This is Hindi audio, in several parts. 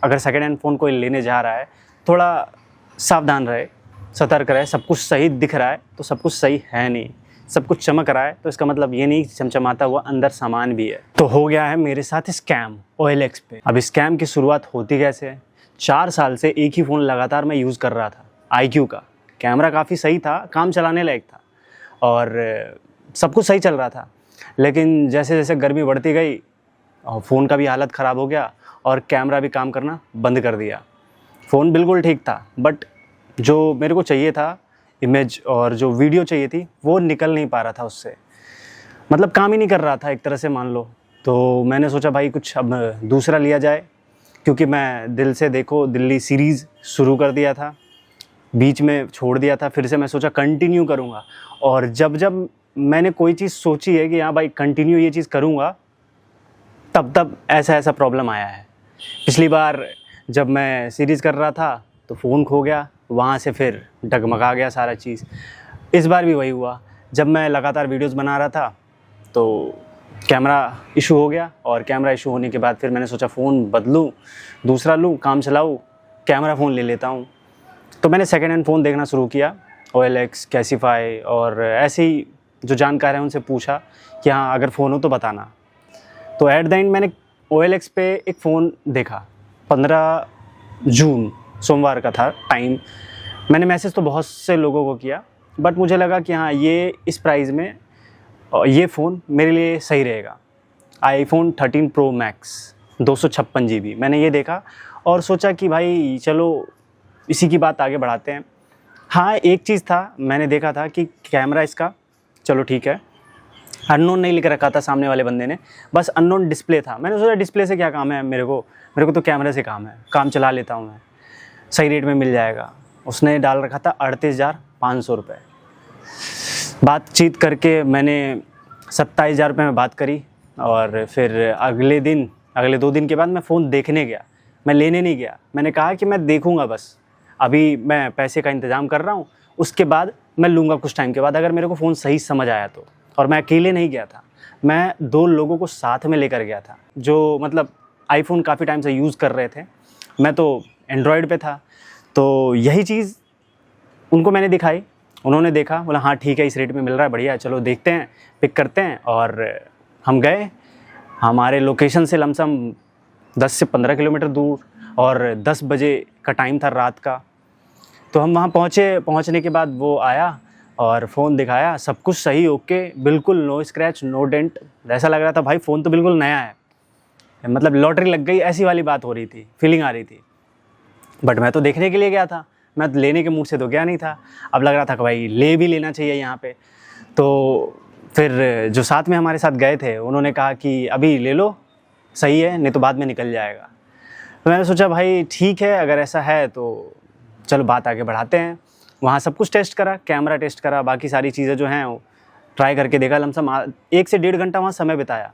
अगर सेकेंड हैंड फ़ोन कोई लेने जा रहा है, थोड़ा सावधान रहे, सतर्क रहे। सब कुछ सही दिख रहा है तो सब कुछ सही है नहीं, सब कुछ चमक रहा है तो इसका मतलब ये नहीं चमचमाता हुआ अंदर सामान भी है। तो हो गया है मेरे साथ स्कैम OLX पे। अब स्कैम की शुरुआत होती कैसे है? 4 साल से एक ही फ़ोन लगातार मैं यूज़ कर रहा था, IQ का। कैमरा काफ़ी सही था, काम चलाने लायक था और सब कुछ सही चल रहा था। लेकिन जैसे जैसे गर्मी बढ़ती गई, फ़ोन का भी हालत ख़राब हो गया और कैमरा भी काम करना बंद कर दिया। फ़ोन बिल्कुल ठीक था, बट जो मेरे को चाहिए था इमेज और जो वीडियो चाहिए थी वो निकल नहीं पा रहा था उससे, मतलब काम ही नहीं कर रहा था एक तरह से मान लो। तो मैंने सोचा भाई कुछ अब दूसरा लिया जाए, क्योंकि मैं दिल से देखो दिल्ली सीरीज़ शुरू कर दिया था, बीच में छोड़ दिया था, फिर से मैं सोचा कंटिन्यू करूँगा। और जब जब मैंने कोई चीज़ सोची है कि हाँ भाई कंटिन्यू ये चीज़ करूँगा, तब तब ऐसा प्रॉब्लम आया है। पिछली बार जब मैं सीरीज़ कर रहा था तो फ़ोन खो गया, वहाँ से फिर डगमगा गया सारा चीज़। इस बार भी वही हुआ, जब मैं लगातार वीडियोज़ बना रहा था तो कैमरा इशू हो गया, और कैमरा इशू होने के बाद फिर मैंने सोचा फ़ोन बदलूँ, दूसरा लूँ, काम चलाऊँ, कैमरा फ़ोन ले लेता हूँ। तो मैंने सेकेंड हैंड फ़ोन देखना शुरू किया, OLX, कैसीफाई और ऐसे ही जो जानकार हैं उनसे पूछा कि हाँ अगर फ़ोन हो तो बताना। तो एट द एंड मैंने OLX पे एक फ़ोन देखा, 15 जून सोमवार का था टाइम। मैंने मैसेज तो बहुत से लोगों को किया, बट मुझे लगा कि हाँ ये इस प्राइस में ये फ़ोन मेरे लिए सही रहेगा। iPhone 13 Pro Max 256 GB मैंने ये देखा और सोचा कि भाई चलो इसी की बात आगे बढ़ाते हैं। हाँ एक चीज़ था, मैंने देखा था कि कैमरा इसका चलो ठीक है, अननोन नहीं लिख रखा था सामने वाले बंदे ने, बस अननोन डिस्प्ले था। मैंने सोचा डिस्प्ले से क्या काम है मेरे को तो कैमरे से काम है, काम चला लेता हूँ मैं, सही रेट में मिल जाएगा। उसने डाल रखा था 38,500 रुपये। बातचीत करके मैंने 27,000 रुपये में बात करी, और फिर अगले 2 दिन के बाद मैं फ़ोन देखने गया, मैं लेने नहीं गया। मैंने कहा कि मैं देखूँगा बस, अभी मैं पैसे का इंतज़ाम कर रहा हूँ, उसके बाद मैं लूँगा कुछ टाइम के बाद, अगर मेरे को फ़ोन सही समझ आया तो। और मैं अकेले नहीं गया था, मैं 2 लोगों को साथ में लेकर गया था, जो मतलब आईफ़ोन काफ़ी टाइम से यूज़ कर रहे थे, मैं तो एंड्रॉयड पे था। तो यही चीज़ उनको मैंने दिखाई, उन्होंने देखा, बोला हाँ ठीक है इस रेट में मिल रहा है, बढ़िया है, चलो देखते हैं, पिक करते हैं। और हम गए, हमारे लोकेशन से लमसम 10 से 15 किलोमीटर दूर, और 10 बजे का टाइम था रात का। तो हम वहाँ पहुँचे, पहुँचने के बाद वो आया और फ़ोन दिखाया, सब कुछ सही ओके, बिल्कुल नो स्क्रैच नो डेंट। ऐसा लग रहा था भाई फ़ोन तो बिल्कुल नया है, मतलब लॉटरी लग गई ऐसी वाली बात हो रही थी, फीलिंग आ रही थी। बट मैं तो देखने के लिए गया था, मैं तो लेने के मूड से तो गया नहीं था। अब लग रहा था कि भाई ले भी लेना चाहिए यहाँ पे। तो फिर जो साथ में हमारे साथ गए थे उन्होंने कहा कि अभी ले लो, सही है, नहीं तो बाद में निकल जाएगा। तो मैंने सोचा भाई ठीक है, अगर ऐसा है तो चलो बात आगे बढ़ाते हैं। वहाँ सब कुछ टेस्ट करा, कैमरा टेस्ट करा, बाकी सारी चीज़ें जो हैं वो ट्राई करके देखा। लमसम 1 से 1.5 घंटा वहाँ समय बिताया।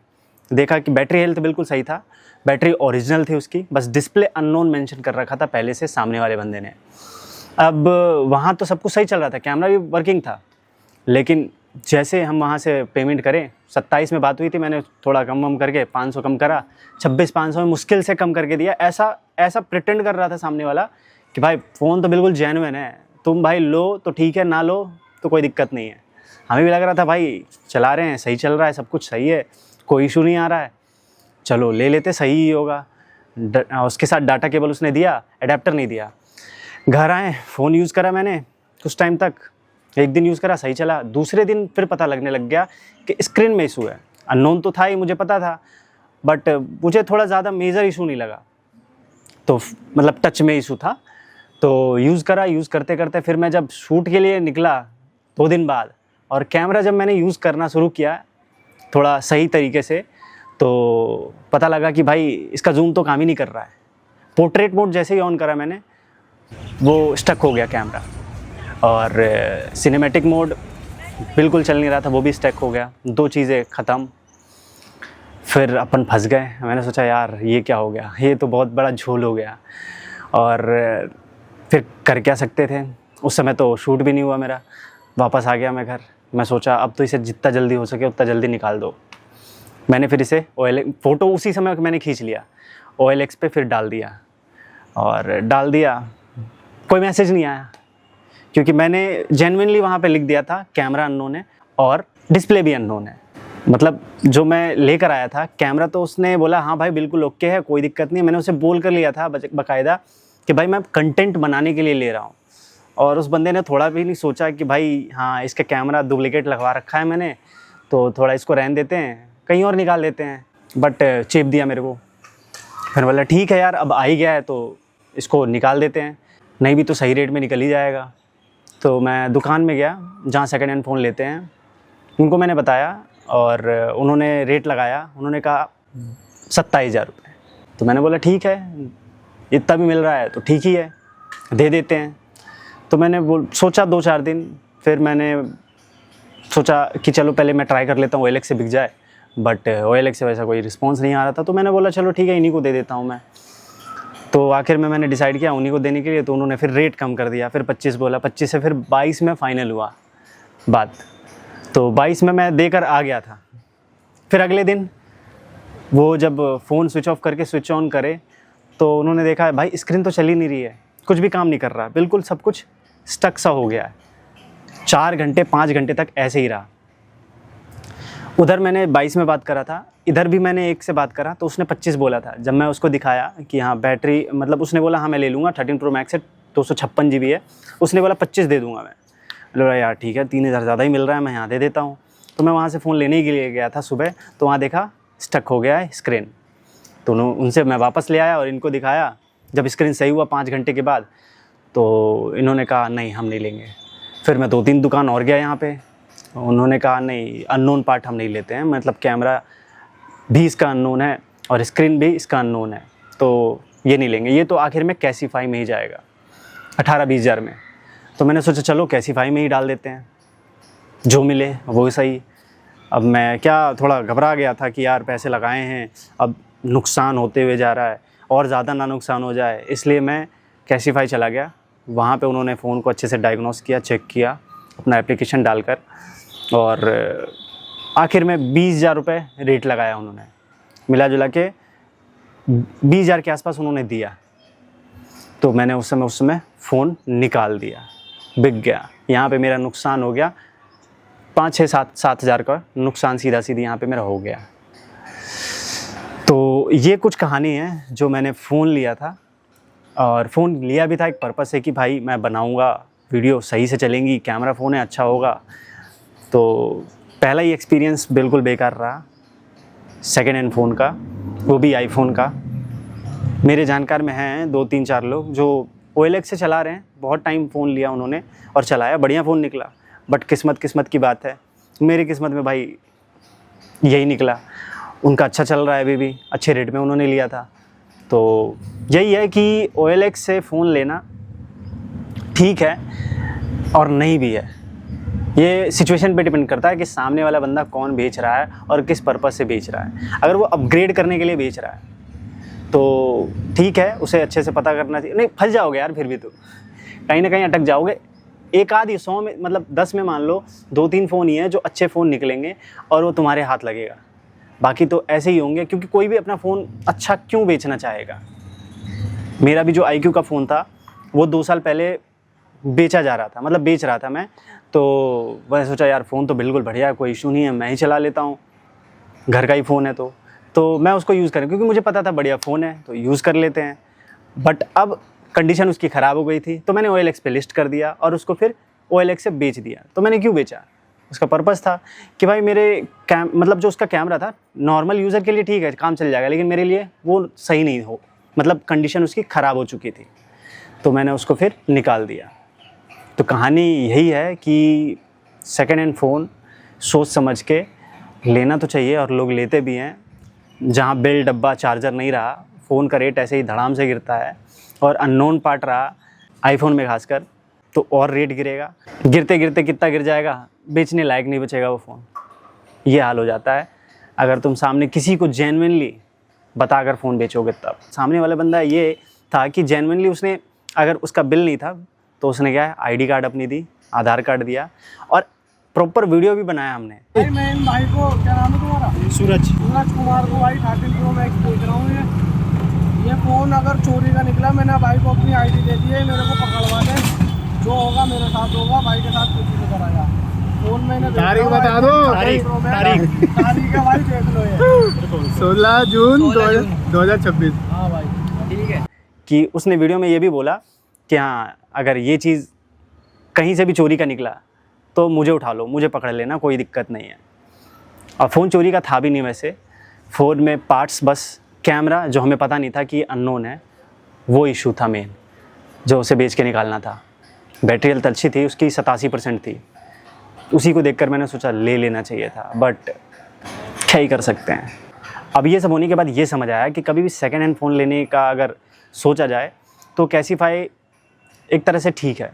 देखा कि बैटरी हेल्थ बिल्कुल सही था, बैटरी ओरिजिनल थी उसकी, बस डिस्प्ले अननोन मेंशन कर रखा था पहले से सामने वाले बंदे ने। अब वहाँ तो सब कुछ सही चल रहा था, कैमरा भी वर्किंग था, लेकिन जैसे हम वहाँ से पेमेंट करें, 27 में बात हुई थी, मैंने थोड़ा कम करके 500 कम करा, 26,500 में मुश्किल से कम करके दिया। ऐसा प्रिटेंड कर रहा था सामने वाला कि भाई फ़ोन तो बिल्कुल जेन्युइन है, तुम भाई लो तो ठीक है, ना लो तो कोई दिक्कत नहीं है। हमें भी लग रहा था भाई चला रहे हैं, सही चल रहा है, सब कुछ सही है, कोई इशू नहीं आ रहा है, चलो ले लेते, सही ही होगा। उसके साथ डाटा केबल उसने दिया, एडेप्टर नहीं दिया। घर आए, फ़ोन यूज़ करा मैंने कुछ टाइम तक, 1 दिन यूज़ करा, सही चला। दूसरे दिन फिर पता लगने लग गया कि स्क्रीन में इशू है। अननोन तो था ही, मुझे पता था, बट मुझे थोड़ा ज़्यादा मेजर इशू नहीं लगा, तो मतलब टच में इशू था। तो यूज़ करा, यूज़ करते करते फिर मैं जब शूट के लिए निकला 2 दिन बाद, और कैमरा जब मैंने यूज़ करना शुरू किया थोड़ा सही तरीके से, तो पता लगा कि भाई इसका जूम तो काम ही नहीं कर रहा है। पोर्ट्रेट मोड जैसे ही ऑन करा मैंने, वो स्टक हो गया कैमरा, और सिनेमैटिक मोड बिल्कुल चल नहीं रहा था, वो भी स्टक हो गया। 2 चीज़ें ख़त्म। फिर अपन फंस गए। मैंने सोचा यार ये क्या हो गया, ये तो बहुत बड़ा झोल हो गया। और फिर कर क्या सकते थे, उस समय तो शूट भी नहीं हुआ मेरा। वापस आ गया मैं घर। मैं सोचा अब तो इसे जितना जल्दी हो सके उतना जल्दी निकाल दो। मैंने फिर इसे OLX फ़ोटो उसी समय मैंने खींच लिया, OLX पे फिर डाल दिया। और डाल दिया, कोई मैसेज नहीं आया, क्योंकि मैंने जेन्युइनली वहाँ पे लिख दिया था कैमरा अननोन है और डिस्प्ले भी अननोन है। मतलब जो मैं लेकर आया था कैमरा, तो उसने बोला हाँ भाई बिल्कुल ओके है, कोई दिक्कत नहीं है। मैंने उसे बोल कर लिया था बाकायदा कि भाई मैं कंटेंट बनाने के लिए ले रहा हूँ, और उस बंदे ने थोड़ा भी नहीं सोचा कि भाई हाँ इसका कैमरा डुप्लीकेट लगवा रखा है मैंने, तो थोड़ा इसको रहने देते हैं, कहीं और निकाल लेते हैं। बट चेप दिया मेरे को। फिर बोला ठीक है यार, अब आ ही गया है तो इसको निकाल देते हैं, नहीं भी तो सही रेट में निकल ही जाएगा। तो मैं दुकान में गया जहाँ सेकंड हैंड फ़ोन लेते हैं, उनको मैंने बताया और उन्होंने रेट लगाया। उन्होंने कहा 27,000 रुपये। तो मैंने बोला ठीक है, इतना भी मिल रहा है तो ठीक ही है, दे देते हैं। तो मैंने सोचा 2-4 दिन, फिर मैंने सोचा कि चलो पहले मैं ट्राई कर लेता हूँ OLX से बिक जाए, बट OLX से वैसा कोई रिस्पॉन्स नहीं आ रहा था। तो मैंने बोला चलो ठीक है, इन्हीं को दे देता हूँ मैं। तो आखिर में मैंने डिसाइड किया उन्हीं को देने के लिए। तो उन्होंने फिर रेट कम कर दिया, फिर 25 बोला, 25 से फिर 22 में फ़ाइनल हुआ बात। तो 22 में मैं देकर आ गया था। फिर अगले दिन वो जब फ़ोन स्विच ऑफ करके स्विच ऑन करे, तो उन्होंने देखा भाई स्क्रीन तो चल ही नहीं रही है, कुछ भी काम नहीं कर रहा, बिल्कुल सब कुछ स्टक सा हो गया है। 4 घंटे 5 घंटे तक ऐसे ही रहा। उधर मैंने 22 में बात करा था, इधर भी मैंने एक से बात करा तो उसने 25 बोला था। जब मैं उसको दिखाया कि हाँ बैटरी, मतलब उसने बोला हाँ मैं ले लूँगा, 13 Pro Max है, 256 GB है, उसने बोला 25 दे दूँगा मैं। बोला यार ठीक है, 3,000 ज़्यादा ही मिल रहा है, मैं यहाँ दे देता हूँ। तो मैं वहाँ से फ़ोन लेने के लिए गया था सुबह, तो वहाँ देखा स्टक हो गया है स्क्रीन। तो उनसे मैं वापस ले आया और इनको दिखाया। जब स्क्रीन सही हुआ 5 घंटे के बाद, तो इन्होंने कहा नहीं हम नहीं लेंगे। फिर मैं 2-3 दुकान और गया यहाँ पे, उन्होंने कहा नहीं अननोन पार्ट हम नहीं लेते हैं, मतलब कैमरा भी इसका अननोन है और स्क्रीन भी इसका अननोन है, तो ये नहीं लेंगे। ये तो आखिर में कैसीफाई में ही जाएगा 18-20 हज़ार में। तो मैंने सोचा चलो कैसीफाई में ही डाल देते हैं, जो मिले वो सही। अब मैं क्या थोड़ा घबरा गया था कि यार पैसे लगाए हैं, अब नुकसान होते हुए जा रहा है और ज़्यादा ना नुकसान हो जाए, इसलिए मैं कैसीफाई चला गया। वहाँ पे उन्होंने फ़ोन को अच्छे से डायग्नोस किया, चेक किया अपना एप्लीकेशन डालकर, और आखिर में 20,000 रुपये रेट लगाया उन्होंने। मिला जुला के 20,000 के आसपास उन्होंने दिया। तो मैंने उस समय फ़ोन निकाल दिया, बिक गया। यहाँ पे मेरा नुकसान हो गया 5-6-7 हज़ार का नुकसान सीधा यहाँ पे मेरा हो गया। तो ये कुछ कहानी है जो मैंने फ़ोन लिया था, और फ़ोन लिया भी था एक पर्पस से कि भाई मैं बनाऊँगा वीडियो, सही से चलेंगी, कैमरा फ़ोन है, अच्छा होगा। तो पहला ही एक्सपीरियंस बिल्कुल बेकार रहा सेकेंड हैंड फ़ोन का, वो भी आईफोन का। मेरे जानकार में हैं 2-3-4 लोग जो OLX से चला रहे हैं, बहुत टाइम फ़ोन लिया उन्होंने और चलाया, बढ़िया फ़ोन निकला। बट किस्मत की बात है, मेरी किस्मत में भाई यही निकला। उनका अच्छा चल रहा है अभी भी, अच्छे रेट में उन्होंने लिया था। तो यही है कि OLX से फ़ोन लेना ठीक है और नहीं भी है, ये सिचुएशन पे डिपेंड करता है कि सामने वाला बंदा कौन बेच रहा है और किस पर्पस से बेच रहा है। अगर वो अपग्रेड करने के लिए बेच रहा है तो ठीक है, उसे अच्छे से पता करना चाहिए। नहीं फंस जाओगे यार, फिर भी तो कहीं ना कहीं अटक जाओगे। एक आध 100 में, मतलब 10 में मान लो 2-3 फ़ोन ही हैं जो अच्छे फ़ोन निकलेंगे और वो तुम्हारे हाथ लगेगा, बाकी तो ऐसे ही होंगे। क्योंकि कोई भी अपना फ़ोन अच्छा क्यों बेचना चाहेगा। मेरा भी जो IQ का फ़ोन था वो 2 साल पहले बेचा जा रहा था, मतलब बेच रहा था मैं। तो मैंने सोचा यार फ़ोन तो बिल्कुल बढ़िया है, कोई इशू नहीं है, मैं ही चला लेता हूँ, घर का ही फ़ोन है तो मैं उसको यूज़ करूँ, क्योंकि मुझे पता था बढ़िया फ़ोन है तो यूज़ कर लेते हैं। बट अब कंडीशन उसकी ख़राब हो गई थी, तो मैंने OLX पे लिस्ट कर दिया और उसको फिर OLX से बेच दिया। तो मैंने क्यों बेचा, उसका पर्पस था कि भाई मेरे मतलब जो उसका कैमरा था नॉर्मल यूज़र के लिए ठीक है, काम चल जाएगा, लेकिन मेरे लिए वो सही नहीं हो, मतलब कंडीशन उसकी ख़राब हो चुकी थी, तो मैंने उसको फिर निकाल दिया। तो कहानी यही है कि सेकेंड हैंड फ़ोन सोच समझ के लेना तो चाहिए, और लोग लेते भी हैं। जहाँ बेल डब्बा चार्जर नहीं रहा, फ़ोन का रेट ऐसे ही धड़ाम से गिरता है, और अननोन पार्ट रहा आईफोन में खासकर, तो और रेट गिरेगा। गिरते गिरते कितना गिर जाएगा, बेचने लायक नहीं बचेगा वो फ़ोन। ये हाल हो जाता है अगर तुम सामने किसी को जेन्युइनली बताकर फ़ोन बेचोगे तब। सामने वाला बंदा ये था कि जेन्युइनली उसने, अगर उसका बिल नहीं था तो उसने क्या है, ID कार्ड अपनी दी, आधार कार्ड दिया, और प्रॉपर वीडियो भी बनाया हमने। मैं इन भाई को, क्या नाम है तुम्हारा? सूरज कुमार को भाई 13 Pro Max बेच रहा हूँ। ये ये फ़ोन अगर चोरी का निकला, मैंने भाई को अपनी आईडी दे दी है, मेरे को पकड़वा दे, जो होगा मेरे साथ होगा, भाई के साथ कुछ नहीं कराया। फ़ोन मैंने तारीख बता दो। तारीख है भाई, देख लो ये 16 जून 2026। हाँ भाई ठीक है। कि उसने वीडियो में ये भी बोला कि हाँ, अगर ये चीज़ कहीं से भी चोरी का निकला तो मुझे उठा लो, मुझे पकड़ लेना, कोई दिक्कत नहीं है। और फ़ोन चोरी का था भी नहीं वैसे, फ़ोन में पार्ट्स, बस कैमरा जो हमें पता नहीं था कि अननोन है, वो इशू था मेन, जो उसे बेच के निकालना था। बैटरी हेल्थ अच्छी थी, उसकी 87% थी। उसी को देखकर मैंने सोचा ले लेना चाहिए था, बट क्या ही कर सकते हैं। अब ये सब होने के बाद ये समझ आया कि कभी भी सेकेंड हैंड फ़ोन लेने का अगर सोचा जाए तो कैसीफाई एक तरह से ठीक है।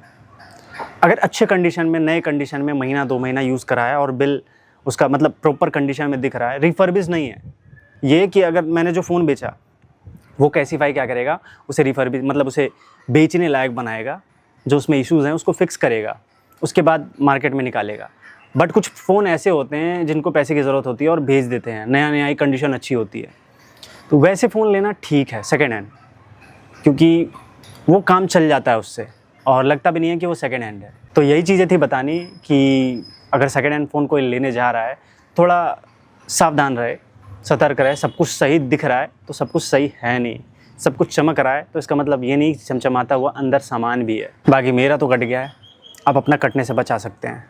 अगर अच्छे कंडीशन में, नए कंडीशन में महीना 2 महीना यूज़ करा है और बिल उसका मतलब प्रॉपर कंडीशन में दिख रहा है, रिफर्बिश नहीं है। ये कि अगर मैंने जो फ़ोन बेचा वो कैसीफाई क्या करेगा, उसे रिफर्बिश मतलब उसे बेचने लायक बनाएगा, जो उसमें इश्यूज़ हैं उसको फिक्स करेगा, उसके बाद मार्केट में निकालेगा। बट कुछ फ़ोन ऐसे होते हैं जिनको पैसे की ज़रूरत होती है और भेज देते हैं, नया नया ही कंडीशन अच्छी होती है, तो वैसे फ़ोन लेना ठीक है सेकेंड हैंड, क्योंकि वो काम चल जाता है उससे और लगता भी नहीं है कि वो सेकेंड हैंड है। तो यही चीज़ें थी बतानी कि अगर सेकेंड हैंड फ़ोन कोई लेने जा रहा है, थोड़ा सावधान रहे, सतर्क रहे। सब कुछ सही दिख रहा है तो सब कुछ सही है नहीं, सब कुछ चमक रहा है तो इसका मतलब ये नहीं चमचमाता हुआ अंदर सामान भी है। बाकी मेरा तो कट गया है, आप अपना कटने से बचा सकते हैं।